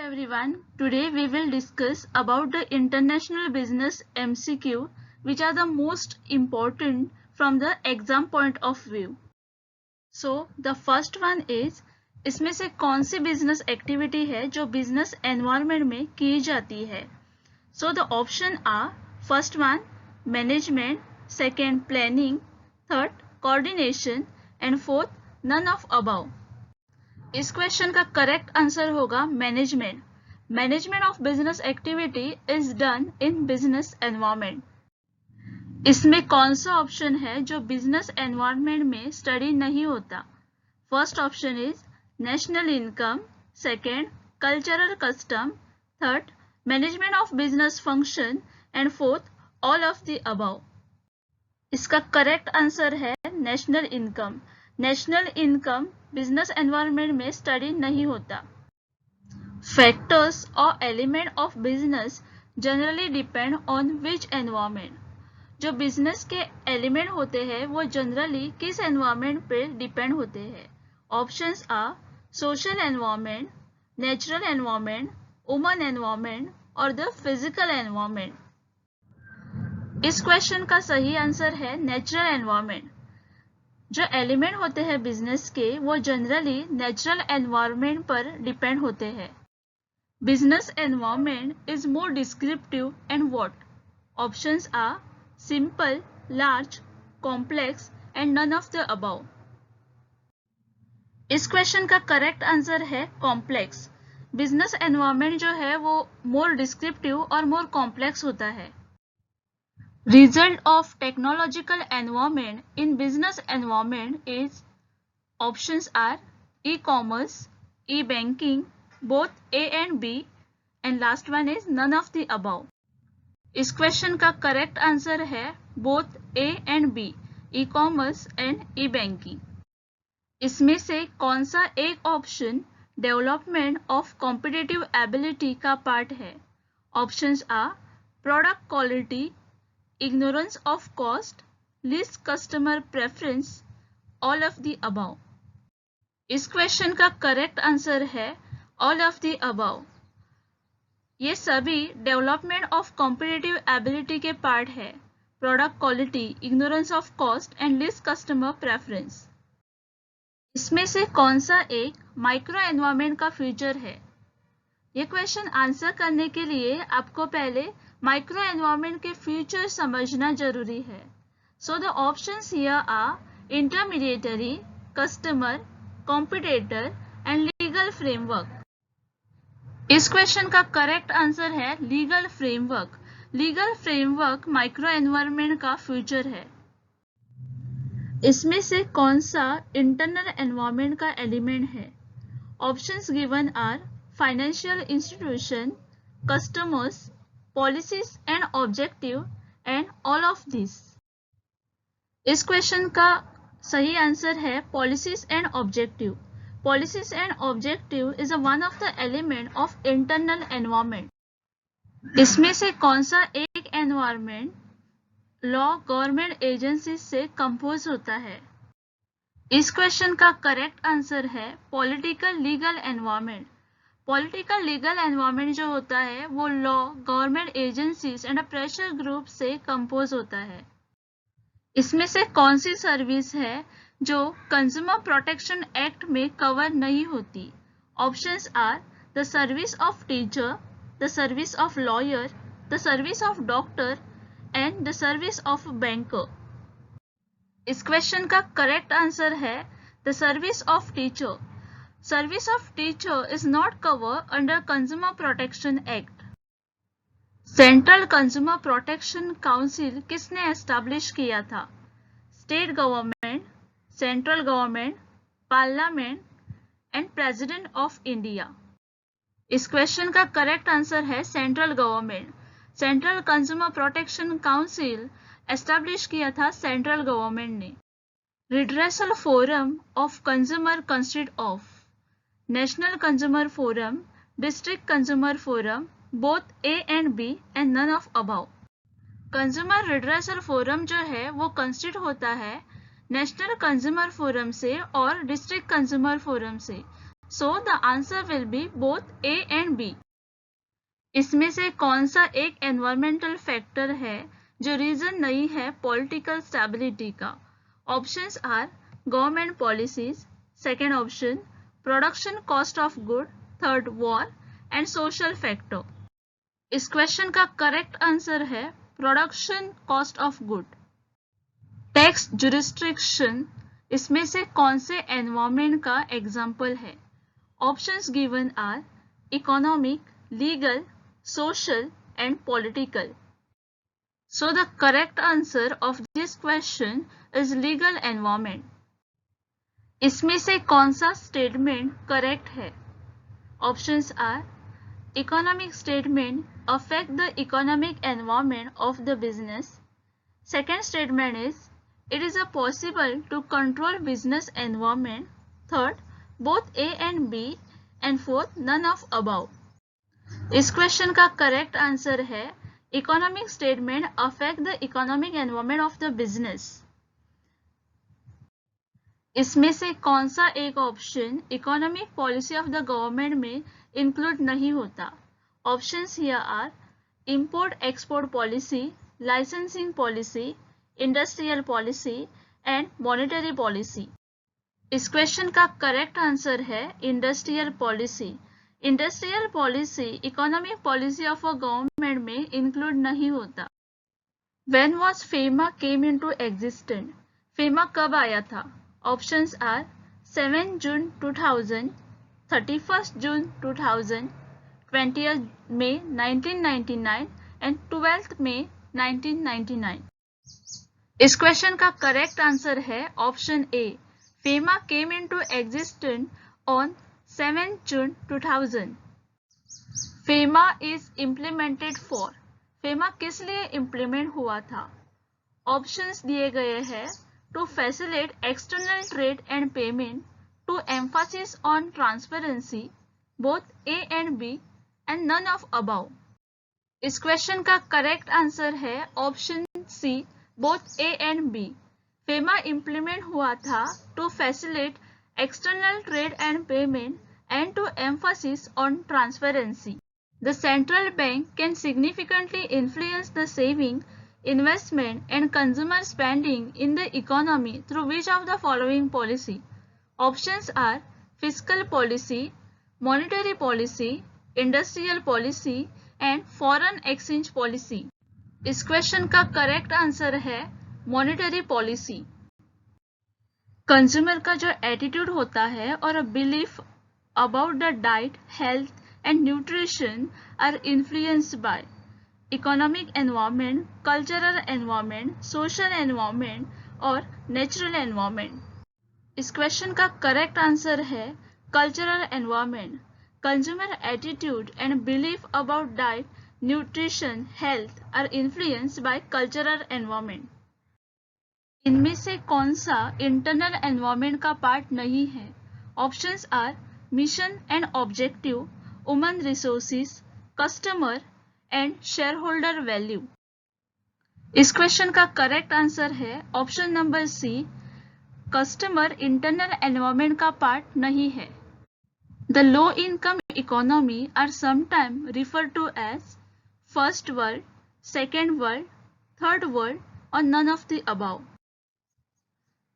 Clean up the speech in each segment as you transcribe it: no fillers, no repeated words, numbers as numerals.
everyone, today we will discuss about the international business MCQ which are the most important from the exam point of view. So the first one is इसमें से कौन सी business activity है जो business environment में की जाती है. So the option are first one management, second planning, third coordination and fourth none of above. इस क्वेश्चन का करेक्ट आंसर होगा management. Management of business activity is done in business environment. इसमें कौन सा ऑप्शन है जो बिजनेस एनवायरनमेंट में study नहीं होता. First option is national income, second cultural custom, third management of business function and fourth all of the above. इसका correct answer है national income. National income business environment में study नहीं होता. Factors और element of business generally depend on which environment. जो business के element होते हैं वो जनरली किस एनवायरनमेंट पे डिपेंड होते हैं. Options are social environment, natural environment, human environment और द फिजिकल एनवायरनमेंट. इस क्वेश्चन का सही आंसर है नेचुरल एनवायरनमेंट. जो एलिमेंट होते हैं बिजनेस के वो जनरली नेचुरल एनवायरनमेंट पर डिपेंड होते हैं. Business environment is more descriptive and what. Options are simple, large, complex and none of the above. इस क्वेश्चन का करेक्ट आंसर है कॉम्प्लेक्स. बिजनेस एनवायरनमेंट जो है वो मोर डिस्क्रिप्टिव और मोर कॉम्प्लेक्स होता है. Result of technological environment in business environment is options are e-commerce, e-banking, both A and B and last one is none of the above. इस question का correct answer है both A and B, e-commerce and e-banking. इसमें से कौन सा एक option development of competitive ability का part है. Options are product quality, ignorance of cost, least customer preference, all of the above. इस क्वेश्चन का करेक्ट आंसर है all of the above. ये सभी डेवलपमेंट ऑफ कॉम्पिटिटिव एबिलिटी के part है. Product quality, ignorance of cost and least customer preference. इसमें से कौन सा एक माइक्रो एनवायरनमेंट का फ्यूचर है. ये क्वेश्चन आंसर करने के लिए आपको पहले माइक्रो एनवायरनमेंट के फ्यूचर समझना जरूरी है. So the options here are intermediatory, customer, competitor and legal framework. इस क्वेश्चन का करेक्ट आंसर है legal framework. Legal framework micro environment का फ्यूचर है. इसमें से कौन सा इंटरनल एनवायरनमेंट का एलिमेंट है. Options given are financial institution, customers, policies and objective and all of this. इस क्वेश्चन का सही आंसर है policies and objective. Policies and objective is a one of the element of internal environment. इसमें से कौन सा एक environment लॉ गवर्नमेंट एजेंसी से कंपोज होता है. इस क्वेश्चन का करेक्ट आंसर है political legal environment. Political legal environment जो होता है वो law, government agencies and pressure group से कंपोज होता है. इसमें से कौन सी सर्विस है जो कंज्यूमर प्रोटेक्शन एक्ट में कवर नहीं होती. Options are the service of teacher, the service of lawyer, the service of doctor and the service of banker. इस क्वेश्चन का करेक्ट आंसर है the service of teacher. Service of teacher is not covered under Consumer Protection Act. Central consumer protection council किसने establish किया था. State government, central government, parliament and president of India. इस question का correct answer है central government. Central consumer protection council establish किया था central government ने. Redressal forum of consumer consist of national consumer forum, district consumer forum, both A and B and none of above. Consumer redressal forum जो है वो consist होता है national consumer forum से और डिस्ट्रिक्ट कंज्यूमर फोरम से. So the answer will be both A and B. इसमें से कौन सा एक एनवायरमेंटल फैक्टर है जो रीजन नहीं है पॉलिटिकल स्टेबिलिटी का? Options are government policies, second option production cost of good, third war and social factor. इस क्वेश्चन का करेक्ट आंसर है production cost of good. Tax jurisdiction इसमें से कौन से एनवायरमेंट का एग्जाम्पल है? Options given are economic, legal, social and political. So the correct answer of this question is legal environment. इसमें से कौन सा स्टेटमेंट करेक्ट है? Options are economic statement affect the economic environment of the business. Second statement is it is a possible to control business environment. Third, both A and B, and fourth, none of above. इस question का correct answer है economic statement affect the economic environment of the business. इसमें से कौन सा एक option economic policy of the government में include नहीं होता? Options here are import export policy, licensing policy, industrial policy and monetary policy. इस क्वेश्चन का करेक्ट आंसर है industrial policy. Industrial policy economic policy of a government में include नहीं होता। When was FEMA came into existence? FEMA कब आया था? Options are 7 June 2000, 31 June 2000, 20 मई 1999 एंड 12 मई 1999। इस क्वेश्चन का करेक्ट आंसर है option A, FEMA came into existence on 7 June 2000. FEMA is implemented for. FEMA किस लिए इम्प्लीमेंट हुआ था? ऑप्शंस दिए गए हैं to facilitate external trade and payment, to emphasis on transparency, both A and B and none of above. इस question का correct answer है option C, both A and B. FEMA implement हुआ था to facilitate external trade and payment and to emphasis on transparency. The central bank can significantly influence the saving, investment and consumer spending in the economy through which of the following policy? Options are fiscal policy, monetary policy, industrial policy and foreign exchange policy. इस question का correct answer है monetary policy. Consumer का जो attitude होता है और belief about the diet, health and nutrition are influenced by economic environment, cultural environment, social environment और natural environment. इस क्वेश्चन का करेक्ट आंसर है cultural environment. Consumer attitude and belief about diet, nutrition, health are influenced by cultural environment. इनमें से कौन सा internal environment का part नहीं है? Options are mission and objective, human resources, customer and shareholder value. इस question का correct answer है option number C, customer internal environment का पार्ट नहीं है। The low income economy are sometime refer to as first world, second world, third world और none of the above.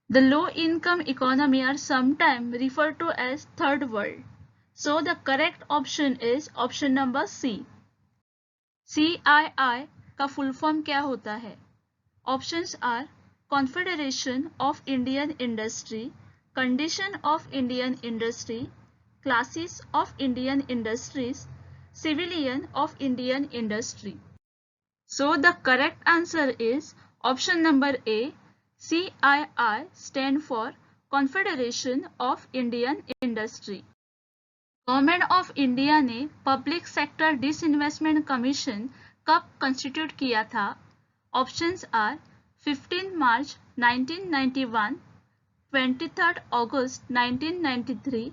The low-income economy are sometimes referred to as third world. So the correct option is option number C. CII का full form क्या होता है? Options are Confederation of Indian Industry, Condition of Indian Industry, Classes of Indian Industries, Civilian of Indian Industry. So the correct answer is option number A. CII stand for Confederation of Indian Industry. Government of India ने public sector disinvestment commission कब constitute किया था? Options are 15 March 1991, 23 अगस्त 1993,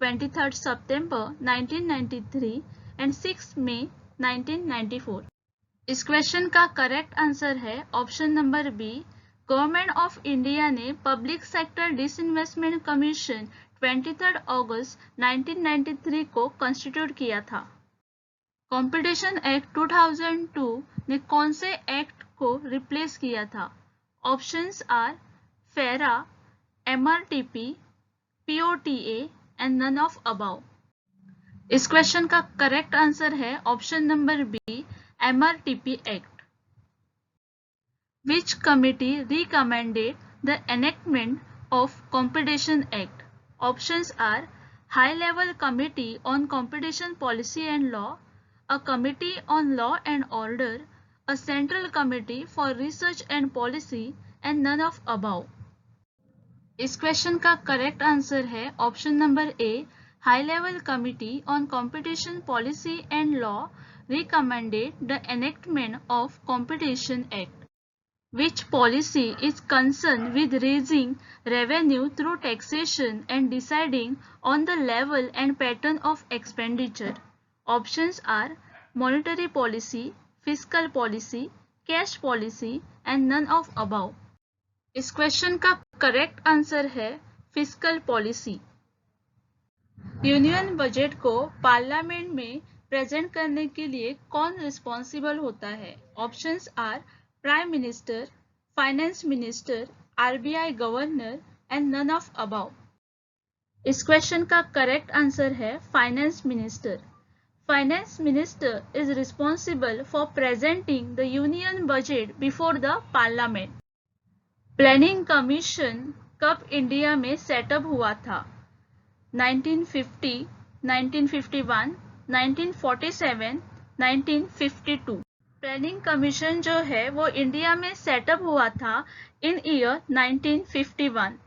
23 सितंबर 1993 and 6 मई 1994। इस question का correct answer है option number B, government of India ने पब्लिक सेक्टर डिसइन्वेस्टमेंट कमीशन 23 अगस्त 1993 को कॉन्स्टिट्यूट किया था। कंपटीशन एक्ट 2002 ने कौन से एक्ट को रिप्लेस किया था? Options are FERA, MRTP, POTA and none of above. इस क्वेश्चन का करेक्ट आंसर है option number B, MRTP act. Which committee recommended the enactment of competition act? Options are high level committee on competition policy and law, a committee on law and order, a central committee for research and policy and none of above। इस question का correct answer है option number A, high level committee on competition policy and law recommended the enactment of competition act, which policy is concerned with raising revenue through taxation and deciding on the level and pattern of expenditure। Options are monetary policy, fiscal policy, cash policy and none of above। इस question का correct answer है fiscal policy. Union budget को parliament में present करने के लिए कौन responsible होता है? Options are prime minister, finance minister, RBI governor and none of above. इस क्वेश्चन का करेक्ट आंसर है finance minister. Finance Minister is responsible for presenting the Union budget before the Parliament। Planning Commission कब India में setup हुआ था? 1950, 1951, 1947, 1952। Planning commission जो है वो इंडिया में सेटअप हुआ था इन ईयर 1951।